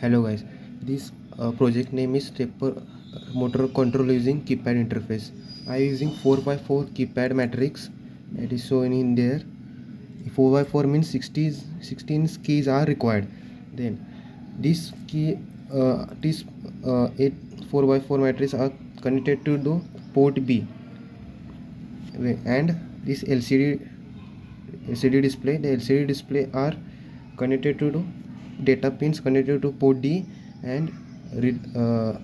Hello guys, this project name is stepper motor control using keypad interface. I am using 4x4 keypad matrix that is shown in there. 4x4 means 16 keys are required. Then this key this 8 4x4 matrix are connected to the port B, and this LCD display, the LCD display are connected to the data pins connected to port D, and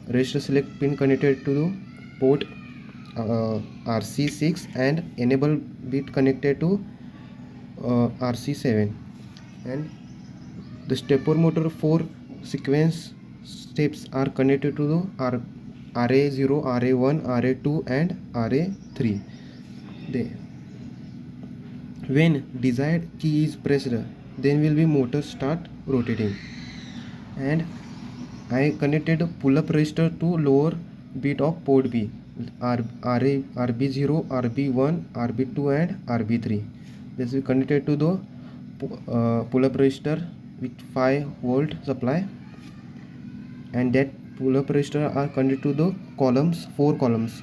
register select pin connected to the port RC6, and enable bit connected to RC7. And the stepper motor 4 sequence steps are connected to the RA0, RA1, RA2 and RA3. When desired key is pressed, then will be motor start rotating. And I connected a pull-up resistor to lower bit of port B, RB0, RB1, RB2 and RB3. This is connected to the pull-up resistor with 5 volt supply, and that pull-up resistor are connected to the columns, 4 columns,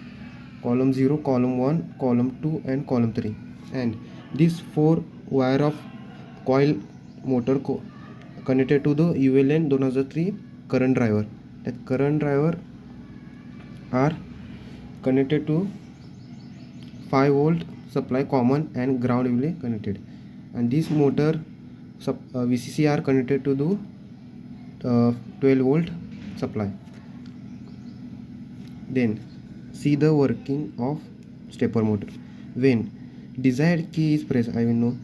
column 0, column 1, column 2 and column 3. And this 4 wire of coil motor connected to the ULN 2003 current driver. That current driver are connected to 5 volt supply common, and ground will be connected. And this motor VCC are connected to the 12 volt supply. Then see the working of stepper motor. When desired key is pressed, I will know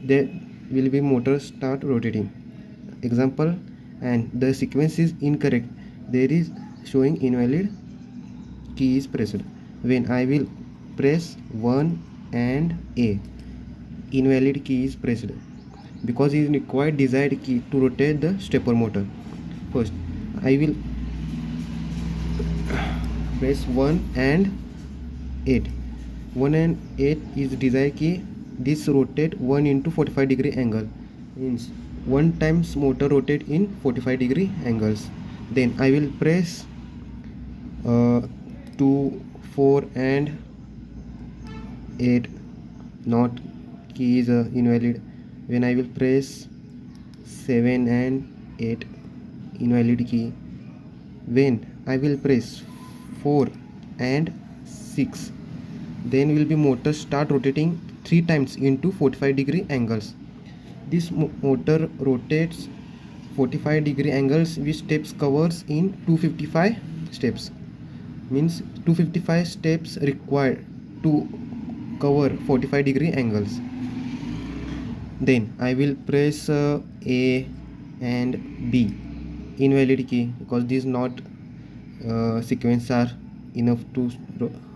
that will be motor start rotating. Example, and the sequence is incorrect, there is showing invalid key is pressed. When I will press 1 and A, invalid key is pressed, because it is required desired key to rotate the stepper motor. First I will press 1 and 8. 1 and 8 is desired key. This rotate 1 into 45 degree angle, means 1 times motor rotate in 45 degree angles. Then I will press 2, 4 and 8, not key is invalid. When I will press 7 and 8, invalid key. When I will press 4 and 6, then will be motor start rotating 3 times into 45 degree angles. This motor rotates 45 degree angles with steps covers in 255 steps, means 255 steps required to cover 45 degree angles. Then I will press A and B, invalid key, because these not sequence are enough to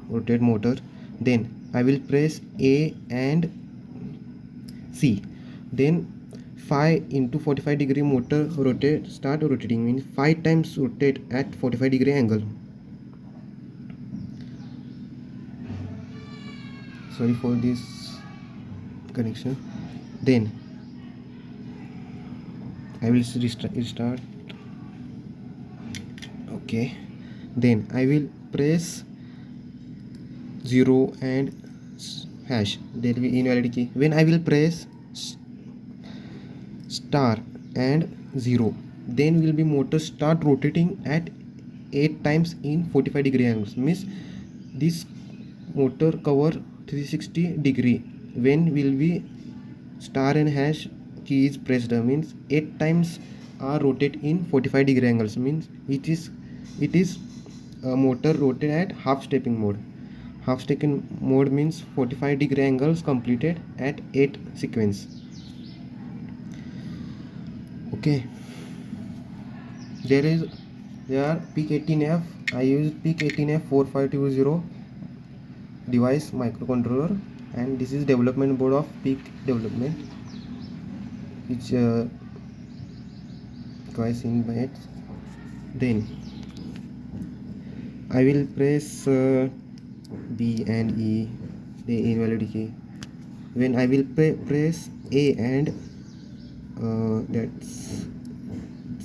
rotate motor. Then I will press A and C. Then 5 into 45 degree motor start rotating, means 5 times rotate at 45 degree angle. Sorry for this connection. Then I will restart. Okay. Then I will press 0 and hash, there will be invalid key. When I will press star and 0, then will be motor start rotating at 8 times in 45 degree angles, means this motor cover 360 degree. When will be star and hash key is pressed, means 8 times are rotate in 45 degree angles, means it is a motor rotate at half stepping mode. Half stepping mode means 45 degree angles completed at 8 sequence. Okay, there are PIC18F. I use PIC18F4520 device microcontroller, and this is development board of PIC development, which guys in by it. Then I will press B and E, the invalid key. When I will press A and that's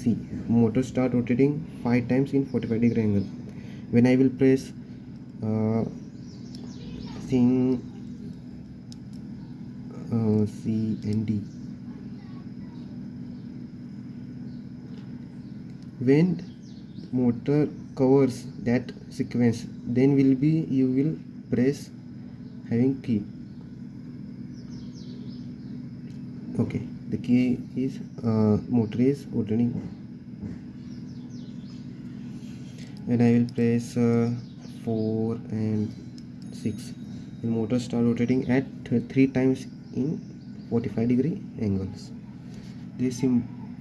see, motor start rotating 5 times in 45-degree angle. When I will press C and D, when motor covers that sequence, then you will press having key. Okay, the key is motor is rotating, and I will press 4 and 6. The motor start rotating at 3 times in 45-degree angles. It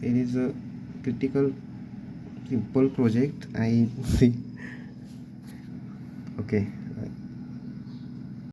is a critical simple project I see. Okay.